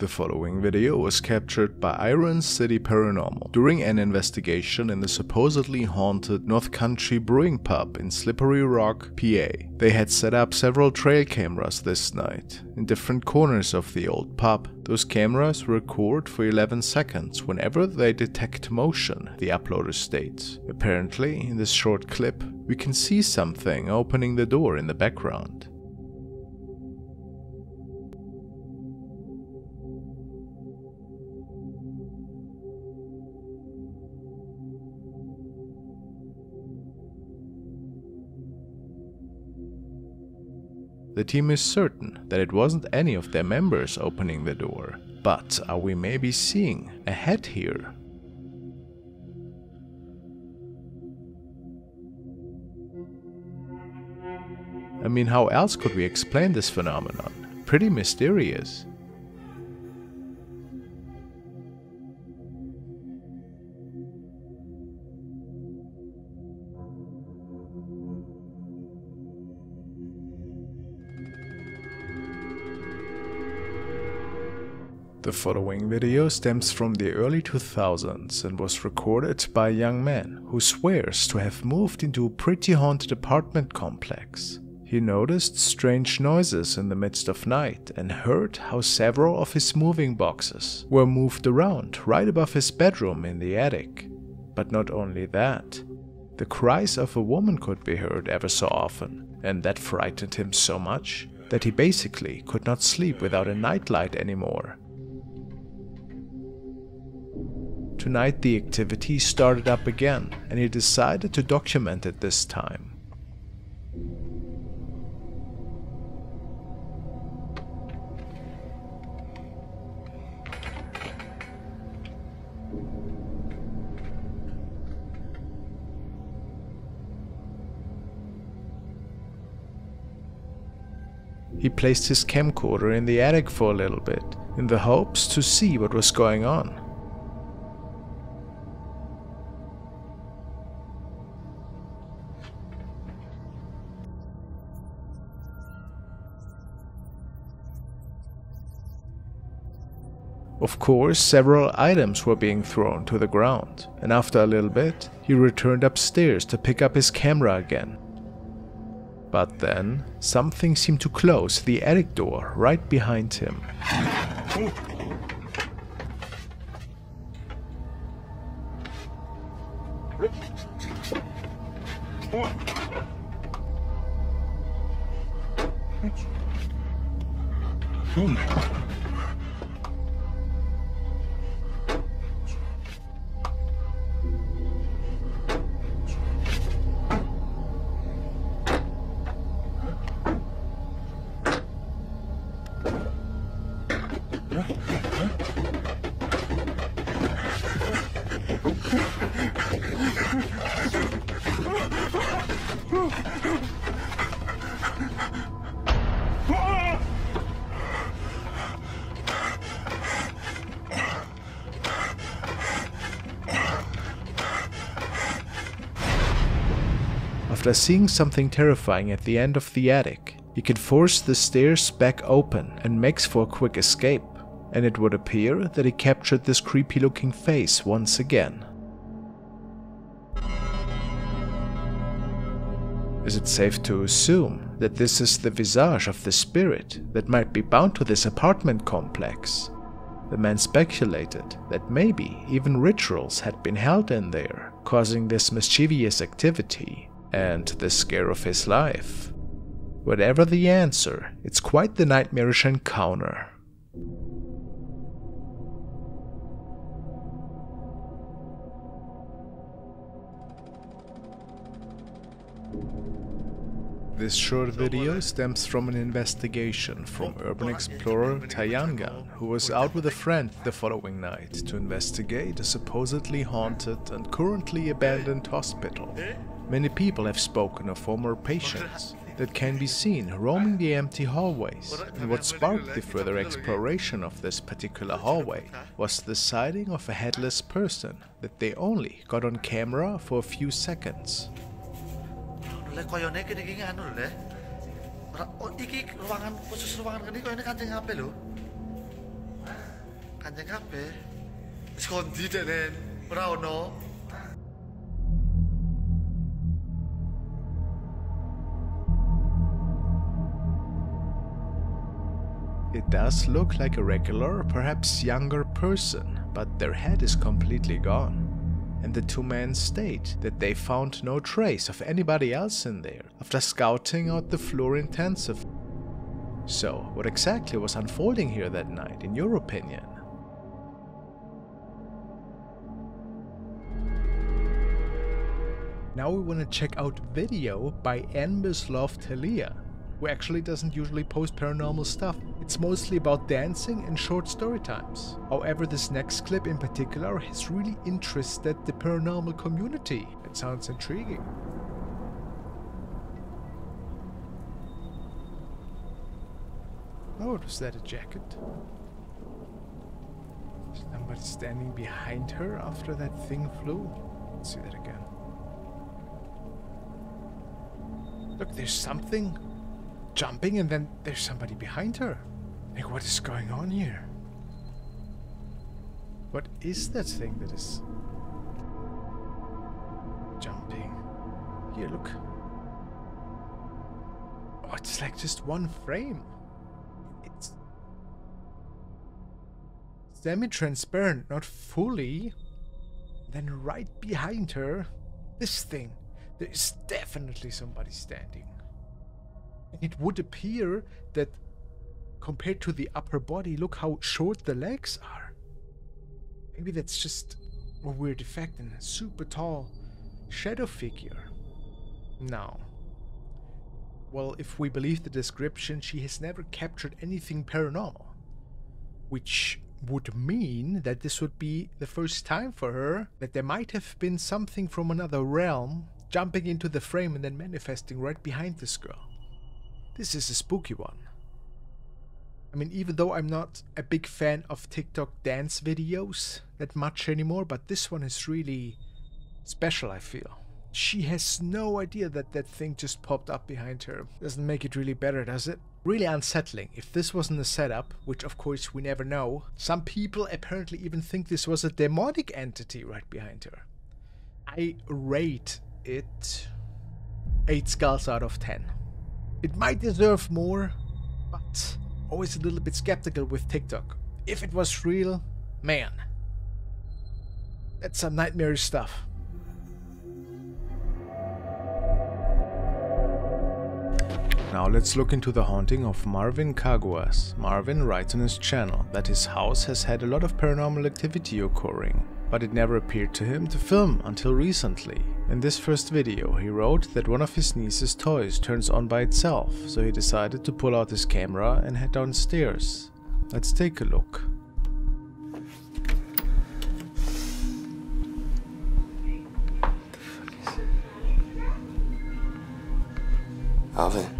The following video was captured by Iron City Paranormal during an investigation in the supposedly haunted North Country Brewing Pub in Slippery Rock, PA. They had set up several trail cameras this night in different corners of the old pub. Those cameras record for 11 seconds whenever they detect motion, the uploader states. Apparently, in this short clip, we can see something opening the door in the background. The team is certain that it wasn't any of their members opening the door, but are we maybe seeing a head here? I mean, how else could we explain this phenomenon? Pretty mysterious. The following video stems from the early 2000s and was recorded by a young man who swears to have moved into a pretty haunted apartment complex. He noticed strange noises in the midst of night and heard how several of his moving boxes were moved around right above his bedroom in the attic. But not only that, the cries of a woman could be heard ever so often, and that frightened him so much that he basically could not sleep without a nightlight anymore. Tonight the activity started up again, and he decided to document it this time. He placed his camcorder in the attic for a little bit, in the hopes to see what was going on. Of course, several items were being thrown to the ground, and after a little bit, he returned upstairs to pick up his camera again. But then, something seemed to close the attic door right behind him. After seeing something terrifying at the end of the attic, he can force the stairs back open and makes for a quick escape, and it would appear that he captured this creepy looking face once again. Is it safe to assume that this is the visage of the spirit that might be bound to this apartment complex? The man speculated that maybe even rituals had been held in there, causing this mischievous activity and the scare of his life. Whatever the answer, it's quite the nightmarish encounter. This short video stems from an investigation from urban explorer Tayangan, who was out with a friend the following night to investigate a supposedly haunted and currently abandoned hospital. Many people have spoken of former patients that can be seen roaming the empty hallways, and what sparked the further exploration of this particular hallway was the sighting of a headless person that they only got on camera for a few seconds. Kanjeng kabeh. Wis kondi denen. Ora ono. It does look like a regular, perhaps younger person, but their head is completely gone. And the two men state that they found no trace of anybody else in there after scouting out the floor intensively. So, what exactly was unfolding here that night, in your opinion? Now we want to check out video by MacLeod, who actually doesn't usually post paranormal stuff. It's mostly about dancing and short story times. However, this next clip in particular has really interested the paranormal community. It sounds intriguing. Oh, was that a jacket? Somebody standing behind her after that thing flew? Let's see that again. Look, there's something jumping and then there's somebody behind her. Like, what is going on here? What is that thing that is jumping? Here, look. Oh, it's like just one frame. It's semi-transparent, not fully. Then right behind her, this thing. There is definitely somebody standing. And it would appear that compared to the upper body, look how short the legs are. Maybe that's just a weird effect in a super tall shadow figure. No. Well, if we believe the description, she has never captured anything paranormal. Which would mean that this would be the first time for her that there might have been something from another realm jumping into the frame and then manifesting right behind this girl. This is a spooky one. I mean, even though I'm not a big fan of TikTok dance videos that much anymore, but this one is really special, I feel. She has no idea that that thing just popped up behind her. Doesn't make it really better, does it? Really unsettling. If this wasn't a setup, which of course we never know, some people apparently even think this was a demonic entity right behind her. I rate it 8 skulls out of 10. It might deserve more, but always a little bit skeptical with TikTok. If it was real, man, that's some nightmare stuff. Now let's look into the haunting of Marvin Caguas. Marvin writes on his channel that his house has had a lot of paranormal activity occurring, but it never appeared to him to film until recently. In this first video, he wrote that one of his niece's toys turns on by itself, so he decided to pull out his camera and head downstairs. Let's take a look. Alvin.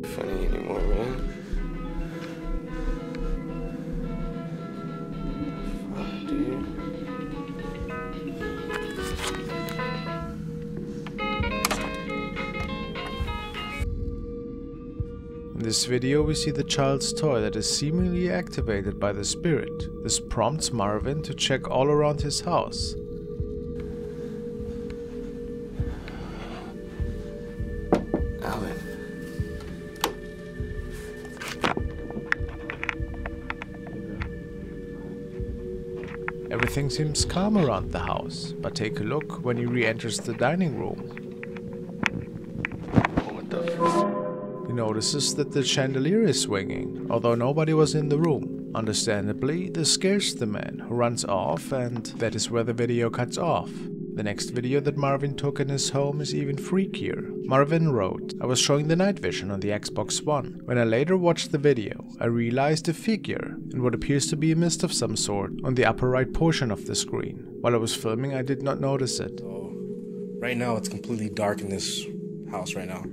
Funny anymore, man. Fuck, dude. In this video we see the child's toy that is seemingly activated by the spirit. This prompts Marvin to check all around his house. Alvin. Everything seems calm around the house, but take a look when he re-enters the dining room. What the fuck? He notices that the chandelier is swinging, although nobody was in the room. Understandably, this scares the man, who runs off, and that is where the video cuts off. The next video that Marvin took in his home is even freakier. Marvin wrote, "I was showing the night vision on the Xbox One. When I later watched the video, I realized a figure in what appears to be a mist of some sort on the upper right portion of the screen. While I was filming, I did not notice it." So right now it's completely dark in this house right now.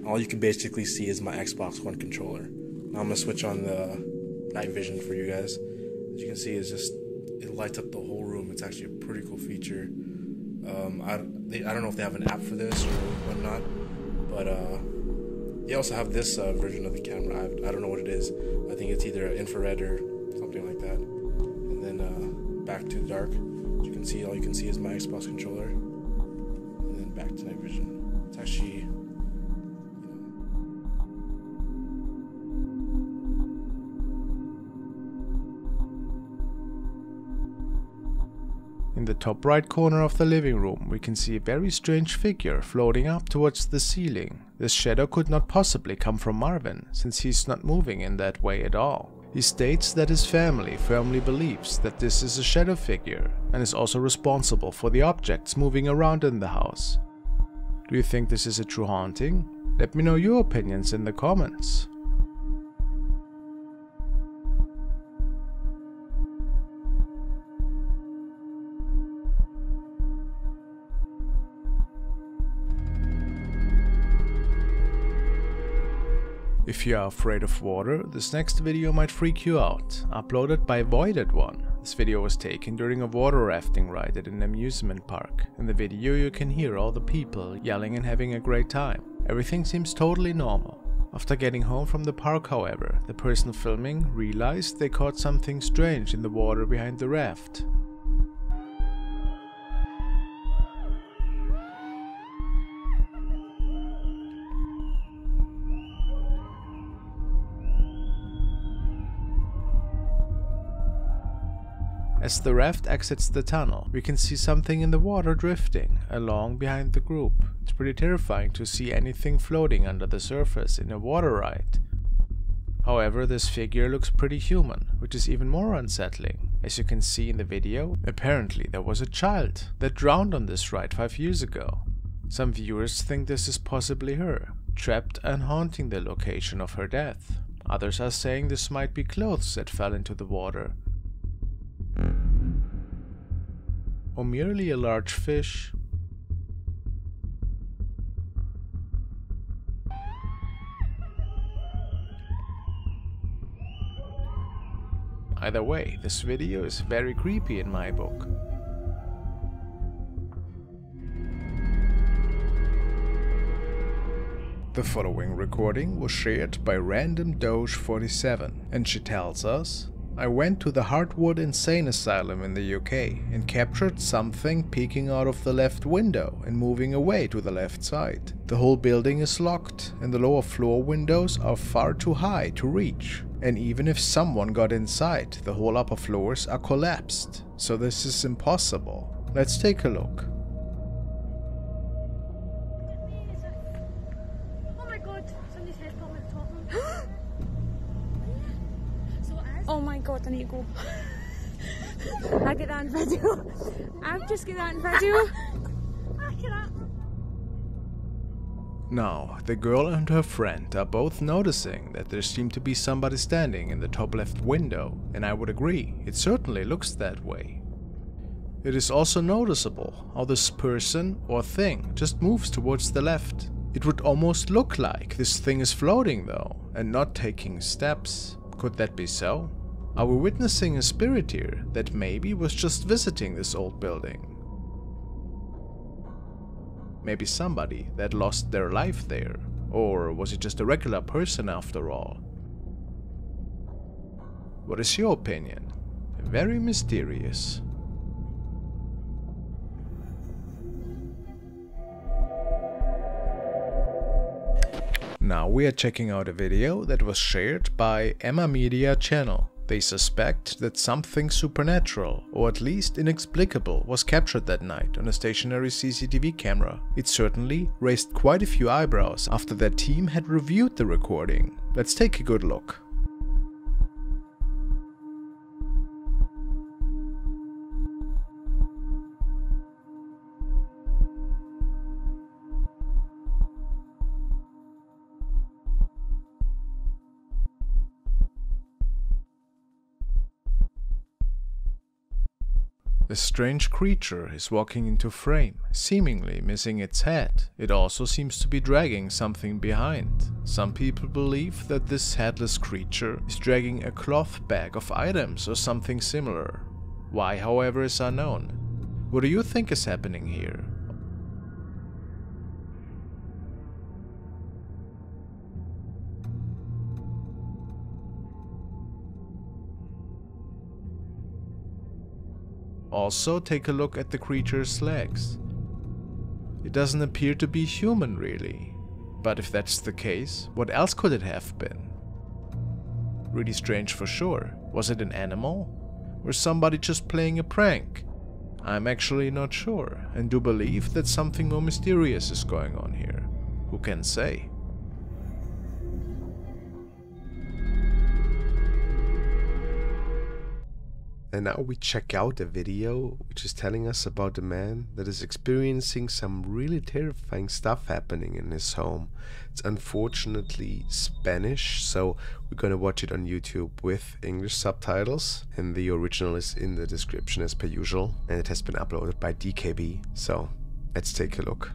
All you can basically see is my Xbox One controller. Now I'm gonna switch on the night vision for you guys. as you can see, it lights up the whole room. It's actually a pretty cool feature. I don't know if they have an app for this or whatnot, but they also have this version of the camera. I don't know what it is. I think it's either infrared or something like that. And then back to dark. As you can see, all you can see is my Xbox controller. And then back to night vision. It's actually, In the top right corner of the living room, we can see a very strange figure floating up towards the ceiling. This shadow could not possibly come from Marvin, since he's not moving in that way at all. He states that his family firmly believes that this is a shadow figure, and is also responsible for the objects moving around in the house. Do you think this is a true haunting? Let me know your opinions in the comments. If you are afraid of water, this next video might freak you out. Uploaded by Voided One. This video was taken during a water rafting ride at an amusement park. In the video you can hear all the people yelling and having a great time. Everything seems totally normal. After getting home from the park, however, the person filming realized they caught something strange in the water behind the raft. As the raft exits the tunnel, we can see something in the water drifting along behind the group. It's pretty terrifying to see anything floating under the surface in a water ride. However, this figure looks pretty human, which is even more unsettling. As you can see in the video, apparently there was a child that drowned on this ride 5 years ago. Some viewers think this is possibly her, trapped and haunting the location of her death. Others are saying this might be clothes that fell into the water. Or merely a large fish. Either way, this video is very creepy in my book. The following recording was shared by Random Doge47, and she tells us, I went to the Hartwood Insane Asylum in the UK and captured something peeking out of the left window and moving away to the left side. The whole building is locked and the lower floor windows are far too high to reach. And even if someone got inside, the whole upper floors are collapsed. So this is impossible. Let's take a look. Oh my god, somebody's head popped at the top of them. Oh my god, I need to go. I get that on video. I've just got that on video. Now, the girl and her friend are both noticing that there seemed to be somebody standing in the top left window, and I would agree, it certainly looks that way. It is also noticeable how this person or thing just moves towards the left. It would almost look like this thing is floating though, and not taking steps. Could that be so? Are we witnessing a spirit here that maybe was just visiting this old building? Maybe somebody that lost their life there, or was it just a regular person after all? What is your opinion? Very mysterious. Now we are checking out a video that was shared by Emma Media channel. They suspect that something supernatural, or at least inexplicable, was captured that night on a stationary CCTV camera. It certainly raised quite a few eyebrows after their team had reviewed the recording. Let's take a good look. The strange creature is walking into frame, seemingly missing its head. It also seems to be dragging something behind. Some people believe that this headless creature is dragging a cloth bag of items or something similar. Why, however, is unknown. What do you think is happening here? Also, take a look at the creature's legs. It doesn't appear to be human, really. But if that's the case, what else could it have been? Really strange for sure. Was it an animal? Or somebody just playing a prank? I'm actually not sure, and do believe that something more mysterious is going on here. Who can say? And now we check out a video which is telling us about a man that is experiencing some really terrifying stuff happening in his home. It's unfortunately Spanish, so we're gonna watch it on YouTube with English subtitles, and the original is in the description as per usual, and it has been uploaded by DKB, so let's take a look.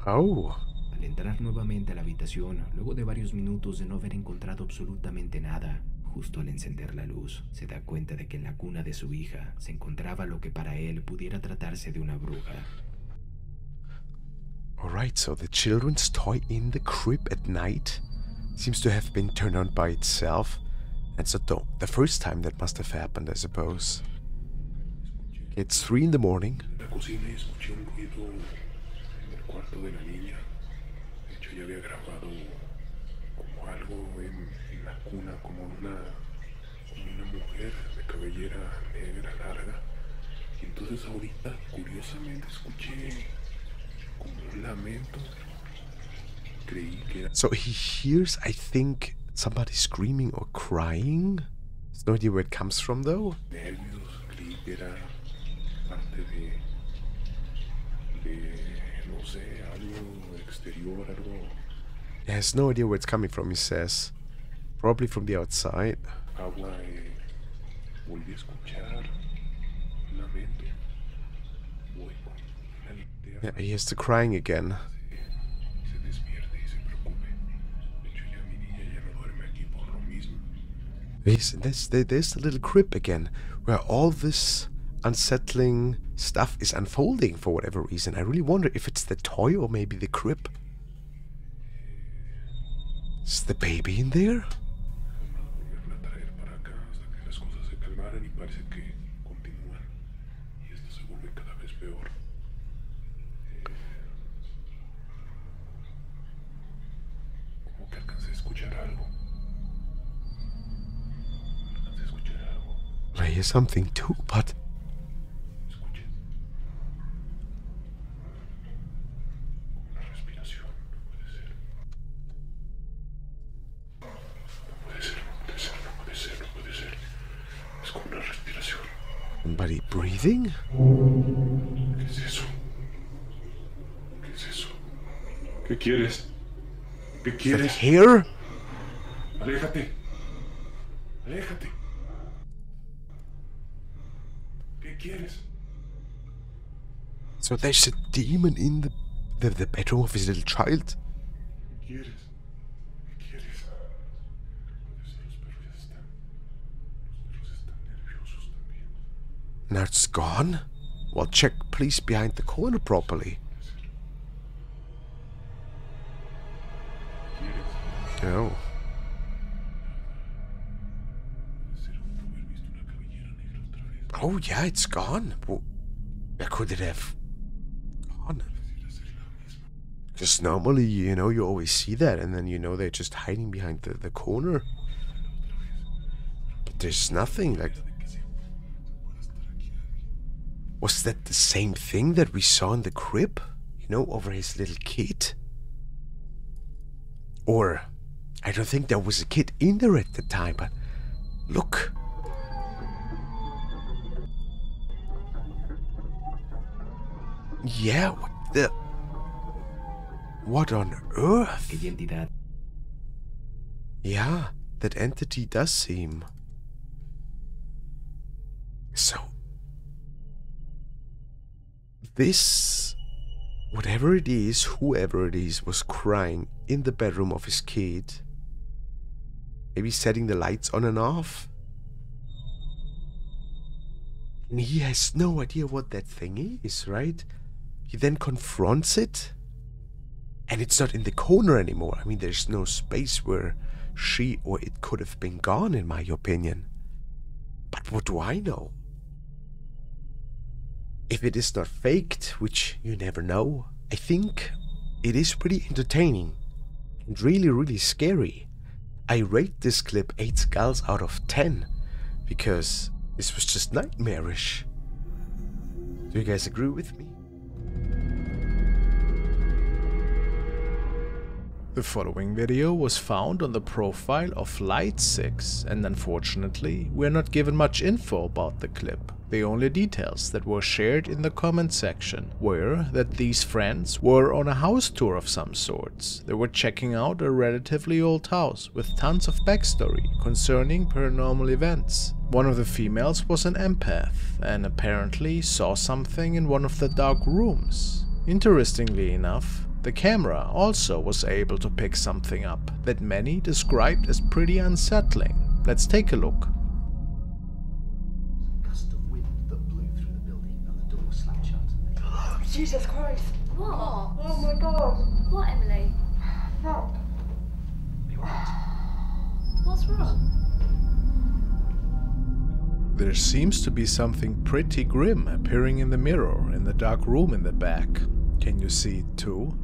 Oh. Al entrar nuevamente a la habitación, luego de varios minutos de no haber encontrado absolutamente nada, justo al encender la luz, se da cuenta de que en la cuna de su hija se encontraba lo que para él pudiera tratarse de una bruja. Alright, so the children's toy in the crib at night seems to have been turned on by itself. And so the first time that must have happened, I suppose. It's 3 in the morning. Cuarto de la niña. De hecho, ya había grabado como algo en la cuna, como una mujer de cabellera negra larga. Y entonces ahorita, curiosamente, escuché como un lamento. Creí que era... So he hears, I think, somebody screaming or crying. There's no idea where it comes from, though. Nervios, creí que era parte de no sé, algo exterior, algo... He has no idea where it's coming from, he says. Probably from the outside. Agua, volví a escuchar un lamento. Voy con la linterna. Yeah, he hears the crying again. Se despierte y se preocupe. De hecho, ya mi niña ya no duerme aquí por lo mismo. There's the little crib again, where all this unsettling stuff is unfolding for whatever reason. I really wonder if it's the toy or maybe the crib. Is the baby in there? I hear something too, but... Somebody breathing? ¿Qué es eso? ¿Qué es eso? ¿Qué quieres? ¿Qué quieres? Hair? Aléjate. Aléjate. ¿Qué quieres? So there's a demon in the bedroom of his little child? ¿Qué quieres? ¿Qué quieres? Los perros están nerviosos también. Now it's gone? Well, check please behind the corner properly. Oh. Oh yeah, it's gone. Well, where could it have gone? Because normally, you know, you always see that, and then you know they're just hiding behind the corner. But there's nothing, like... Was that the same thing that we saw in the crib? You know, over his little kid? Or... I don't think there was a kid in there at the time, but... Look! Yeah, what the... What on earth? Aquella entidad. Yeah, that entity does seem... So... This... whatever it is, whoever it is, was crying in the bedroom of his kid. Maybe setting the lights on and off. And he has no idea what that thing is, right? He then confronts it. And it's not in the corner anymore. I mean, there's no space where she or it could have been gone, in my opinion. But what do I know? If it is not faked, which you never know, I think it is pretty entertaining and really, really scary. I rate this clip 8 skulls out of 10 because this was just nightmarish. Do you guys agree with me? The following video was found on the profile of Light6, and unfortunately, we're not given much info about the clip. The only details that were shared in the comment section were that these friends were on a house tour of some sorts. They were checking out a relatively old house with tons of backstory concerning paranormal events. One of the females was an empath and apparently saw something in one of the dark rooms. Interestingly enough, the camera also was able to pick something up that many described as pretty unsettling. Let's take a look. Jesus Christ. What? Oh my God. What, Emily? Fuck. What's wrong? There seems to be something pretty grim appearing in the mirror in the dark room in the back. Can you see it too?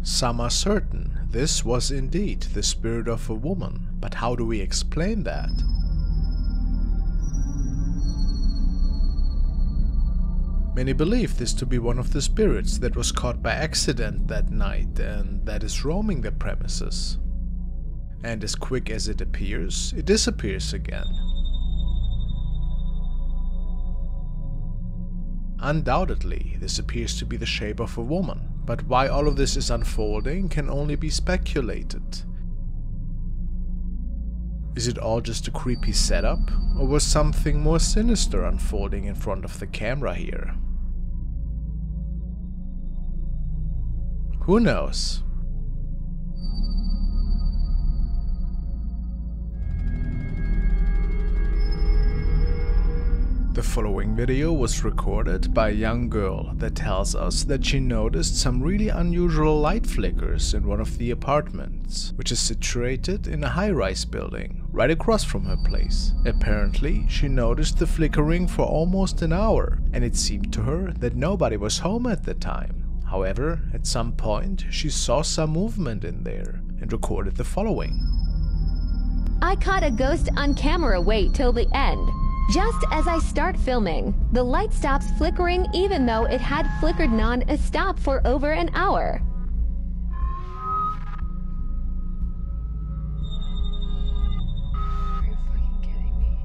Some are certain this was indeed the spirit of a woman, but how do we explain that? Many believe this to be one of the spirits that was caught by accident that night and that is roaming the premises. And as quick as it appears, it disappears again. Undoubtedly, this appears to be the shape of a woman, but why all of this is unfolding can only be speculated. Is it all just a creepy setup, or was something more sinister unfolding in front of the camera here? Who knows? The following video was recorded by a young girl that tells us that she noticed some really unusual light flickers in one of the apartments, which is situated in a high-rise building right across from her place. Apparently, she noticed the flickering for almost an hour, and it seemed to her that nobody was home at the time. However, at some point, she saw some movement in there and recorded the following. I caught a ghost on camera. Wait till the end. Just as I start filming, the light stops flickering even though it had flickered non-stop for over an hour. Are you fucking kidding me?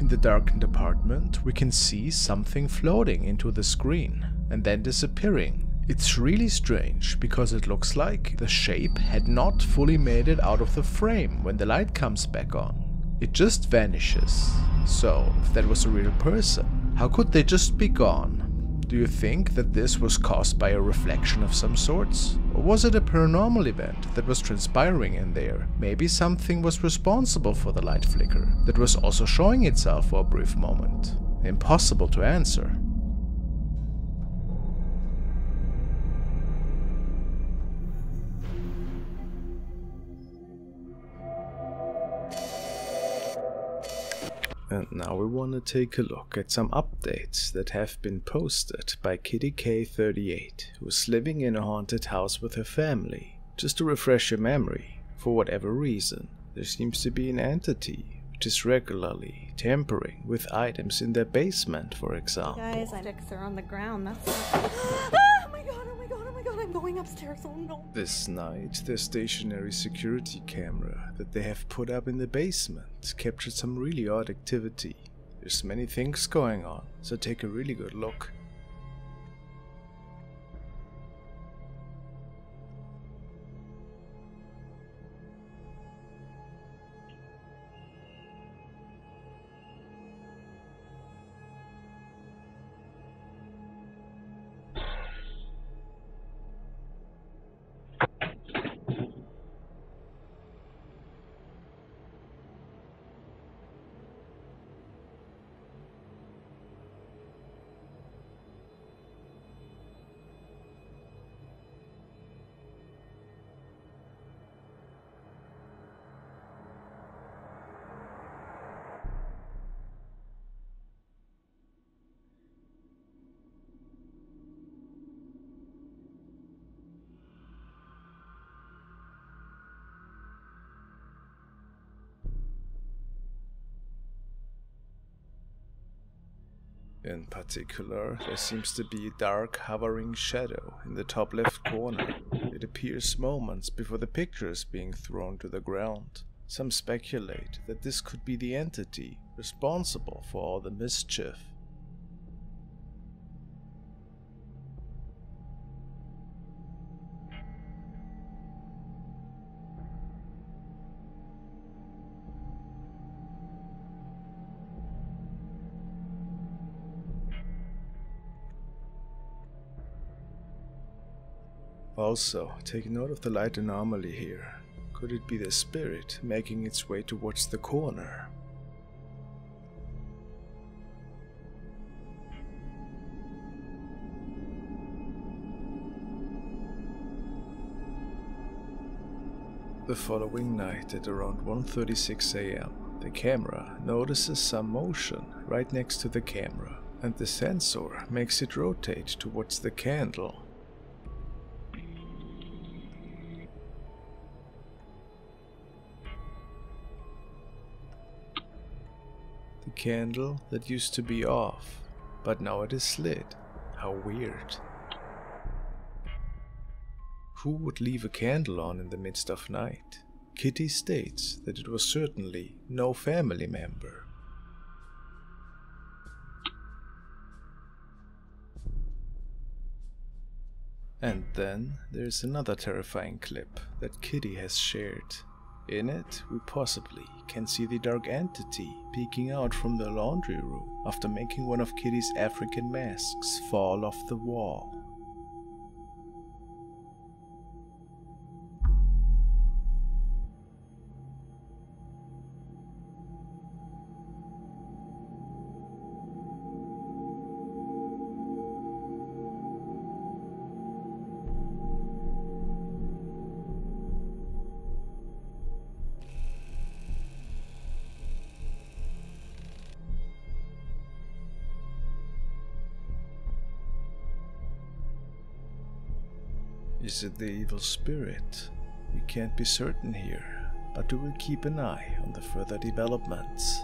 In the darkened apartment, we can see something floating into the screen and then disappearing. It's really strange because it looks like the shape had not fully made it out of the frame when the light comes back on. It just vanishes. So, if that was a real person, how could they just be gone? Do you think that this was caused by a reflection of some sorts? Or was it a paranormal event that was transpiring in there? Maybe something was responsible for the light flicker that was also showing itself for a brief moment. Impossible to answer. And now we want to take a look at some updates that have been posted by KittyK38, who's living in a haunted house with her family. Just to refresh your memory, for whatever reason, there seems to be an entity notice regularly, tampering with items in their basement, for example. Guys, sticks are on the ground. That's oh my god, oh my god, oh my god, I'm going upstairs. Oh no. This night, their stationary security camera that they have put up in the basement captured some really odd activity. There's many things going on, so take a really good look. In particular, there seems to be a dark hovering shadow in the top left corner. It appears moments before the picture is being thrown to the ground. Some speculate that this could be the entity responsible for all the mischief. Also, take note of the light anomaly here. Could it be the spirit making its way towards the corner? The following night at around 1:36 AM, the camera notices some motion right next to the camera, and the sensor makes it rotate towards the candle. The candle that used to be off, but now it is lit. How weird. Who would leave a candle on in the midst of night? Kitty states that it was certainly no family member. And then there's another terrifying clip that Kitty has shared. In it, we possibly can see the dark entity peeking out from the laundry room after making one of Kitty's African masks fall off the wall. Is it the evil spirit? We can't be certain here, but we will keep an eye on the further developments.